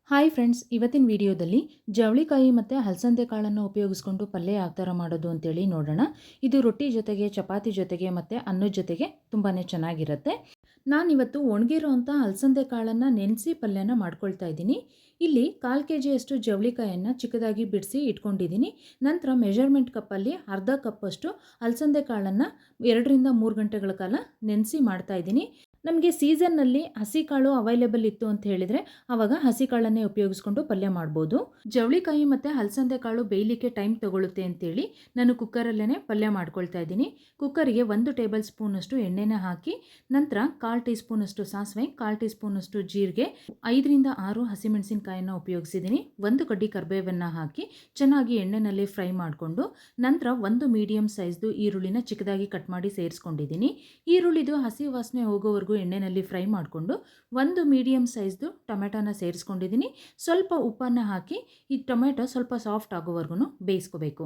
Hi friends, ಇವತ್ತಿನ ವಿಡಿಯೋದಲ್ಲಿ ಜವಳಿಕಾಯಿ ಮತ್ತು ಹಲಸಂದೆ ಕಾಳನ್ನು ಉಪಯೋಗಿಸ್ಕೊಂಡು ಪಲ್ಯ ಯಾವ ಥರ ಮಾಡೋದು ಅಂತೇಳಿ ನೋಡೋಣ. ಇದು ರೊಟ್ಟಿ ಜೊತೆಗೆ, ಚಪಾತಿ ಜೊತೆಗೆ ಮತ್ತು ಅನ್ನದ ಜೊತೆಗೆ ತುಂಬಾ ಚೆನ್ನಾಗಿರುತ್ತೆ. ನಾನಿವತ್ತು ಒಣಗಿರೋಂಥ ಹಲಸಂದೆ ಕಾಳನ್ನು ನೆನೆಸಿ ಪಲ್ಯನ ಮಾಡ್ಕೊಳ್ತಾ ಇದ್ದೀನಿ. ಇಲ್ಲಿ 1/4 kg ಜವಳಿಕಾಯನ್ನು ಚಿಕ್ಕದಾಗಿ ಬಿಡಿಸಿ ಇಟ್ಕೊಂಡಿದ್ದೀನಿ. ನಂತರ ಮೆಜರ್ಮೆಂಟ್ ಕಪ್ಪಲ್ಲಿ ಅರ್ಧ ಕಪ್ಪಷ್ಟು ಹಲಸಂದೆ ಕಾಳನ್ನು 2 ರಿಂದ 3 ಗಂಟೆಗಳ ಕಾಲ ನೆನೆಸಿ ಮಾಡ್ತಾ ಇದ್ದೀನಿ. ನಮಗೆ ಸೀಸನ್ನಲ್ಲಿ ಹಸಿ ಕಾಳು ಅವೈಲೇಬಲ್ ಇತ್ತು ಅಂತ ಹೇಳಿದರೆ ಆವಾಗ ಹಸಿ ಕಾಳನ್ನೇ ಉಪಯೋಗಿಸ್ಕೊಂಡು ಪಲ್ಯ ಮಾಡ್ಬೋದು. ಜವಳಿಕಾಯಿ ಮತ್ತು ಹಲಸಂದೆ ಕಾಳು ಬೇಯಲಿಕ್ಕೆ ಟೈಮ್ ತಗೊಳುತ್ತೆ ಅಂತೇಳಿ ನಾನು ಕುಕ್ಕರಲ್ಲೇ ಪಲ್ಯ ಮಾಡ್ಕೊಳ್ತಾ ಇದ್ದೀನಿ. ಕುಕ್ಕರಿಗೆ 1 ಟೇಬಲ್ ಸ್ಪೂನಷ್ಟು ಎಣ್ಣೆನ ಹಾಕಿ, ನಂತರ 1/4 ಟೀ ಸ್ಪೂನಷ್ಟು ಸಾಸಿವೆ, 1/4 ಟೀ ಸ್ಪೂನಷ್ಟು ಜೀರಿಗೆ, 5 ರಿಂದ 6 ಹಸಿಮೆಣಸಿನಕಾಯನ್ನು ಉಪಯೋಗಿಸಿದ್ದೀನಿ. 1 ಕಡ್ಡಿ ಕರಿಬೇವನ್ನು ಹಾಕಿ ಚೆನ್ನಾಗಿ ಎಣ್ಣೆನಲ್ಲಿ ಫ್ರೈ ಮಾಡಿಕೊಂಡು, ನಂತರ 1 ಮೀಡಿಯಂ ಸೈಜ್ದು ಈರುಳ್ಳಿನ ಚಿಕ್ಕದಾಗಿ ಕಟ್ ಮಾಡಿ ಸೇರಿಸ್ಕೊಂಡಿದ್ದೀನಿ. ಈರುಳ್ಳಿದು ಹಸಿ ವಾಸನೆ ಹೋಗೋವರೆಗೂ ಎಣ್ಣೆಯಲ್ಲಿ ಫ್ರೈ ಮಾಡಿಕೊಂಡು 1 ಮೀಡಿಯಂ ಸೈಜ್ದು ಟೊಮೆಟೊನ ಸೇರಿಸ್ಕೊಂಡಿದ್ದೀನಿ. ಸ್ವಲ್ಪ ಉಪ್ಪನ್ನು ಹಾಕಿ ಈ ಟೊಮೆಟೊ ಸ್ವಲ್ಪ ಸಾಫ್ಟ್ ಆಗೋವರೆಗೂ ಬೇಯಿಸ್ಕೋಬೇಕು.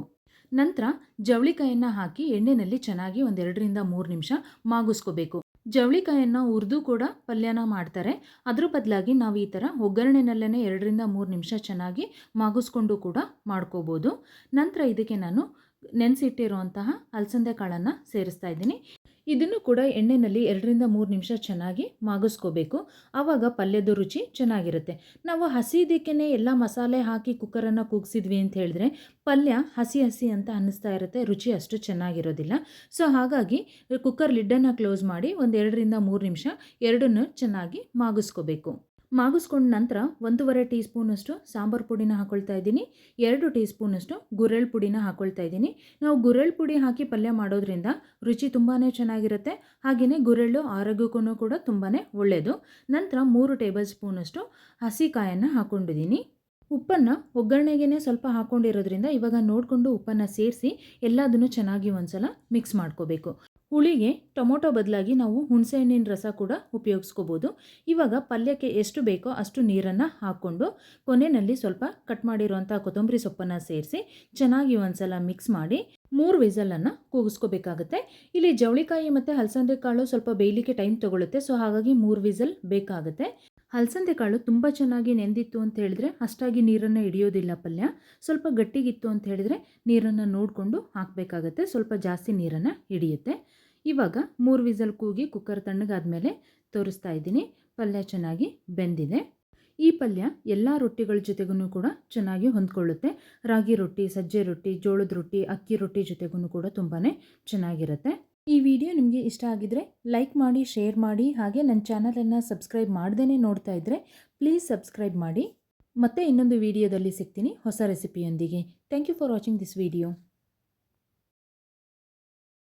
ನಂತರ ಜವಳಿಕಾಯನ್ನು ಹಾಕಿ ಎಣ್ಣೆಯಲ್ಲಿ ಚೆನ್ನಾಗಿ 2 ರಿಂದ 3 ನಿಮಿಷ ಮಾಗಿಸ್ಕೋಬೇಕು. ಜವಳಿಕಾಯನ್ನು ಹುರಿದು ಕೂಡ ಪಲ್ಯನ ಮಾಡ್ತಾರೆ. ಅದ್ರ ಬದಲಾಗಿ ನಾವು ಈ ಥರ ಒಗ್ಗರಣೆನಲ್ಲೇ 2 ರಿಂದ 3 ನಿಮಿಷ ಚೆನ್ನಾಗಿ ಮಾಗಿಸ್ಕೊಂಡು ಕೂಡ ಮಾಡ್ಕೋಬೋದು. ನಂತರ ಇದಕ್ಕೆ ನಾನು ನೆನೆಸಿಟ್ಟಿರುವಂತಹ ಹಲಸಂದೆ ಕಾಳನ್ನು ಸೇರಿಸ್ತಾ ಇದ್ದೀನಿ. ಇದನ್ನು ಕೂಡ ಎಣ್ಣೆಯಲ್ಲಿ 2 ರಿಂದ 3 ನಿಮಿಷ ಚೆನ್ನಾಗಿ ಮಾಗಿಸ್ಕೋಬೇಕು. ಆವಾಗ ಪಲ್ಯದ ರುಚಿ ಚೆನ್ನಾಗಿರುತ್ತೆ. ನಾವು ಹಸಿದಕ್ಕೇ ಎಲ್ಲ ಮಸಾಲೆ ಹಾಕಿ ಕುಕ್ಕರನ್ನು ಕೂಗಿಸಿದ್ವಿ ಅಂತ ಹೇಳಿದ್ರೆ ಪಲ್ಯ ಹಸಿ ಹಸಿ ಅಂತ ಅನ್ನಿಸ್ತಾ ಇರುತ್ತೆ, ರುಚಿ ಅಷ್ಟು ಚೆನ್ನಾಗಿರೋದಿಲ್ಲ. ಸೊ ಹಾಗಾಗಿ ಕುಕ್ಕರ್ ಲಿಡ್ಡನ್ನು ಕ್ಲೋಸ್ ಮಾಡಿ 2 ರಿಂದ 3 ನಿಮಿಷ ಎರಡನ್ನೂ ಚೆನ್ನಾಗಿ ಮಾಗಿಸ್ಕೋಬೇಕು. ಮಾಗಿಸ್ಕೊಂಡ ನಂತರ 1.5 ಟೀ ಸ್ಪೂನಷ್ಟು ಸಾಂಬಾರು ಪುಡಿನ ಹಾಕ್ಕೊಳ್ತಾ ಇದ್ದೀನಿ. 2 ಟೀ ಸ್ಪೂನಷ್ಟು ಗುರೆಳ್ ಪುಡಿನ ಹಾಕ್ಕೊಳ್ತಾ ಇದ್ದೀನಿ. ನಾವು ಗುರೆಳ್ ಪುಡಿ ಹಾಕಿ ಪಲ್ಯ ಮಾಡೋದ್ರಿಂದ ರುಚಿ ತುಂಬಾ ಚೆನ್ನಾಗಿರುತ್ತೆ. ಹಾಗೆಯೇ ಗುರೆಳ್ಳು ಆರೋಗ್ಯಕ್ಕೂ ಕೂಡ ತುಂಬಾ ಒಳ್ಳೆಯದು. ನಂತರ 3 ಟೇಬಲ್ ಸ್ಪೂನಷ್ಟು ಹಸಿ ಕಾಯನ್ನು ಹಾಕ್ಕೊಂಡಿದ್ದೀನಿ. ಉಪ್ಪನ್ನು ಒಗ್ಗರಣೆಗೇ ಸ್ವಲ್ಪ ಹಾಕ್ಕೊಂಡಿರೋದ್ರಿಂದ ಇವಾಗ ನೋಡಿಕೊಂಡು ಉಪ್ಪನ್ನು ಸೇರಿಸಿ ಎಲ್ಲದನ್ನು ಚೆನ್ನಾಗಿ ಒಂದ್ಸಲ ಮಿಕ್ಸ್ ಮಾಡ್ಕೋಬೇಕು. ಹುಳಿಗೆ ಟೊಮೊಟೊ ಬದಲಾಗಿ ನಾವು ಹುಣಸೆಹಣ್ಣಿನ ರಸ ಕೂಡ ಉಪಯೋಗಿಸ್ಕೋಬೋದು. ಇವಾಗ ಪಲ್ಯಕ್ಕೆ ಎಷ್ಟು ಬೇಕೋ ಅಷ್ಟು ನೀರನ್ನು ಹಾಕ್ಕೊಂಡು ಕೊನೆಯಲ್ಲಿ ಸ್ವಲ್ಪ ಕಟ್ ಮಾಡಿರುವಂಥ ಕೊತ್ತಂಬರಿ ಸೊಪ್ಪನ್ನು ಸೇರಿಸಿ ಚೆನ್ನಾಗಿ ಒಂದ್ಸಲ ಮಿಕ್ಸ್ ಮಾಡಿ 3 ವಿಸಲನ್ನು ಕೂಗಿಸ್ಕೋಬೇಕಾಗುತ್ತೆ. ಇಲ್ಲಿ ಜವಳಿಕಾಯಿ ಮತ್ತು ಹಲಸಂದೆ ಕಾಳು ಸ್ವಲ್ಪ ಬೇಯಲಿಕ್ಕೆ ಟೈಮ್ ತೊಗೊಳುತ್ತೆ. ಸೊ ಹಾಗಾಗಿ 3 ವಿಸಲ್ ಬೇಕಾಗುತ್ತೆ. ಹಲಸಂದೆ ಕಾಳು ತುಂಬ ಚೆನ್ನಾಗಿ ನೆಂದಿತ್ತು ಅಂತ ಹೇಳಿದ್ರೆ ಅಷ್ಟಾಗಿ ನೀರನ್ನು ಹಿಡಿಯೋದಿಲ್ಲ ಪಲ್ಯ. ಸ್ವಲ್ಪ ಗಟ್ಟಿಗಿತ್ತು ಅಂತ ಹೇಳಿದ್ರೆ ನೀರನ್ನು ನೋಡಿಕೊಂಡು ಹಾಕಬೇಕಾಗತ್ತೆ, ಸ್ವಲ್ಪ ಜಾಸ್ತಿ ನೀರನ್ನು ಹಿಡಿಯುತ್ತೆ. ಇವಾಗ 3 ವಿಸಲ್ ಕೂಗಿ ಕುಕ್ಕರ್ ತಣ್ಣಗಾದ್ಮೇಲೆ ತೋರಿಸ್ತಾ ಇದ್ದೀನಿ. ಪಲ್ಯ ಚೆನ್ನಾಗಿ ಬೆಂದಿದೆ. ಈ ಪಲ್ಯ ಎಲ್ಲ ರೊಟ್ಟಿಗಳ ಜೊತೆಗೂ ಕೂಡ ಚೆನ್ನಾಗಿ ಹೊಂದ್ಕೊಳ್ಳುತ್ತೆ. ರಾಗಿ ರೊಟ್ಟಿ, ಸಜ್ಜೆ ರೊಟ್ಟಿ, ಜೋಳದ ರೊಟ್ಟಿ, ಅಕ್ಕಿ ರೊಟ್ಟಿ ಜೊತೆಗೂ ಕೂಡ ತುಂಬಾ ಚೆನ್ನಾಗಿರುತ್ತೆ. ಈ ವಿಡಿಯೋ ನಿಮಗೆ ಇಷ್ಟ ಆಗಿದ್ರೆ ಲೈಕ್ ಮಾಡಿ, ಶೇರ್ ಮಾಡಿ, ಹಾಗೆ ನನ್ನ ಚಾನಲನ್ನು ಸಬ್ಸ್ಕ್ರೈಬ್ ಮಾಡ್ದೇ ನೋಡ್ತಾ ಇದ್ದರೆ ಪ್ಲೀಸ್ ಸಬ್ಸ್ಕ್ರೈಬ್ ಮಾಡಿ. ಮತ್ತೆ ಇನ್ನೊಂದು ವಿಡಿಯೋದಲ್ಲಿ ಸಿಗ್ತೀನಿ ಹೊಸ ರೆಸಿಪಿಯೊಂದಿಗೆ. Thank you for watching this video.